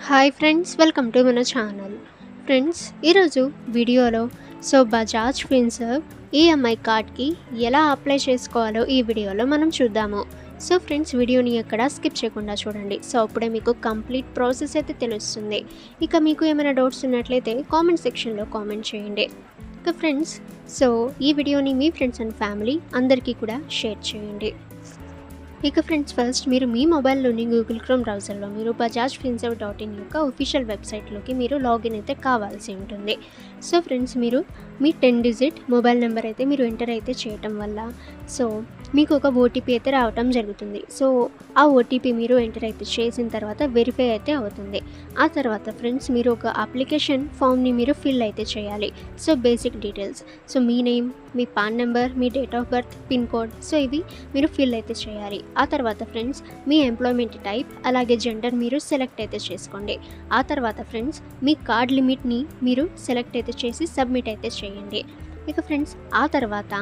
Hi friends, welcome to మన channel. Friends, ఈరోజు వీడియోలో బజాజ్ ఫిన్సర్వ్ ఈఎంఐ కార్డ్కి ఎలా అప్లై చేసుకోవాలో ఈ వీడియోలో మనం చూద్దాము. ఫ్రెండ్స్, వీడియోని ఎక్కడ స్కిప్ చేయకుండా చూడండి. అప్పుడే మీకు కంప్లీట్ ప్రాసెస్ అయితే తెలుస్తుంది. ఇక మీకు ఏమైనా డౌట్స్ ఉన్నట్లయితే కామెంట్ సెక్షన్లో కామెంట్ చేయండి. ఇక ఫ్రెండ్స్, ఈ వీడియోని మీ ఫ్రెండ్స్ అండ్ ఫ్యామిలీ అందరికీ కూడా షేర్ చేయండి. ఇక ఫ్రెండ్స్, ఫస్ట్ మీరు మీ మొబైల్లోని గూగుల్ క్రోమ్ బ్రౌజర్లో మీరు బజాజ్ ఫిన్సర్వ్ .in యొక్క ఒఫిషియల్ వెబ్సైట్లోకి మీరు లాగిన్ అయితే కావాల్సి ఉంటుంది. ఫ్రెండ్స్, మీరు మీ 10 డిజిట్ మొబైల్ నెంబర్ అయితే మీరు ఎంటర్ అయితే చేయటం వల్ల మీకు ఒక ఓటీపీ అయితే రావటం జరుగుతుంది. ఆ ఓటీపీ మీరు ఎంటర్ అయితే చేసిన తర్వాత వెరిఫై అయితే అవుతుంది. ఆ తర్వాత ఫ్రెండ్స్, మీరు ఒక అప్లికేషన్ ఫామ్ని మీరు ఫిల్ అయితే చేయాలి. Basic details, me name, me pan number, me date of birth, pin code, ఇవి మీరు ఫిల్ అయితే చేయాలి. ఆ తర్వాత ఫ్రెండ్స్, మీ ఎంప్లాయ్మెంట్ టైప్ అలాగే జెండర్ మీరు సెలెక్ట్ అయితే చేసుకోండి. ఆ తర్వాత ఫ్రెండ్స్, మీ కార్డ్ లిమిట్ని మీరు సెలెక్ట్ అయితే చేసి సబ్మిట్ అయితే చేయండి. ఇక ఫ్రెండ్స్, ఆ తర్వాత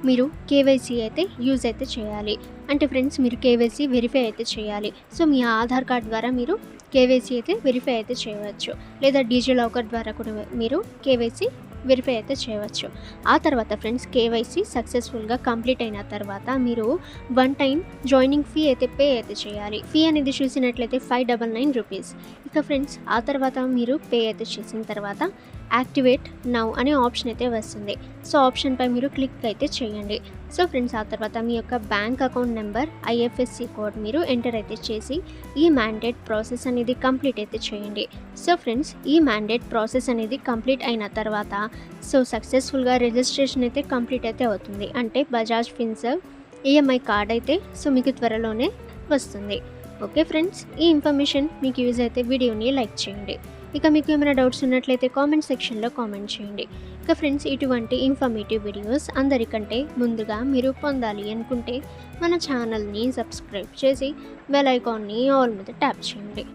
మీరు కేవైసీ అయితే యూజ్ అయితే చేయాలి. అంటే ఫ్రెండ్స్, మీరు కేవైసీ వెరిఫై అయితే చేయాలి. మీ ఆధార్ కార్డ్ ద్వారా మీరు కేవైసీ అయితే వెరిఫై అయితే చేయవచ్చు, లేదా డిజిలాకర్ ద్వారా కూడా మీరు కేవైసీ వెరిఫై అయితే చేయవచ్చు. ఆ తర్వాత ఫ్రెండ్స్, కేవైసీ సక్సెస్ఫుల్గా కంప్లీట్ అయిన తర్వాత మీరు 1 టైం జాయినింగ్ ఫీ అయితే పే అయితే చేయాలి. ఫీ అనేది చూసినట్లయితే 599 రూపీస్. ఇక ఫ్రెండ్స్, ఆ తర్వాత మీరు పే అయితే చేసిన తర్వాత యాక్టివేట్ నౌ అనే ఆప్షన్ అయితే వస్తుంది. ఆప్షన్పై మీరు క్లిక్ అయితే చేయండి. ఫ్రెండ్స్, ఆ తర్వాత మీ యొక్క bank account number, IFSC code మీరు ఎంటర్ అయితే చేసి ఈ మ్యాండేట్ ప్రాసెస్ అనేది కంప్లీట్ అయితే చేయండి. ఫ్రెండ్స్, ఈ మ్యాండేట్ ప్రాసెస్ అనేది కంప్లీట్ అయిన తర్వాత సక్సెస్ఫుల్గా రిజిస్ట్రేషన్ అయితే కంప్లీట్ అయితే అవుతుంది. అంటే బజాజ్ ఫిన్సర్వ్ ఈఎంఐ కార్డ్ అయితే మీకు త్వరలోనే వస్తుంది. ఓకే ఫ్రెండ్స్, ఈ ఇన్ఫర్మేషన్ మీకు యూజ్ అయితే వీడియోని లైక్ చేయండి. ఇక మీకు ఏమైనా డౌట్స్ ఉన్నట్లయితే కామెంట్ సెక్షన్లో కామెంట్ చేయండి. ఇక ఫ్రెండ్స్, ఇటువంటి ఇన్ఫర్మేటివ్ వీడియోస్ అందరికంటే ముందుగా మీరు పొందాలి అనుకుంటే మన ఛానల్ని సబ్స్క్రైబ్ చేసి బెల్ ఐకాన్ని ఆల్ మీద ట్యాప్ చేయండి.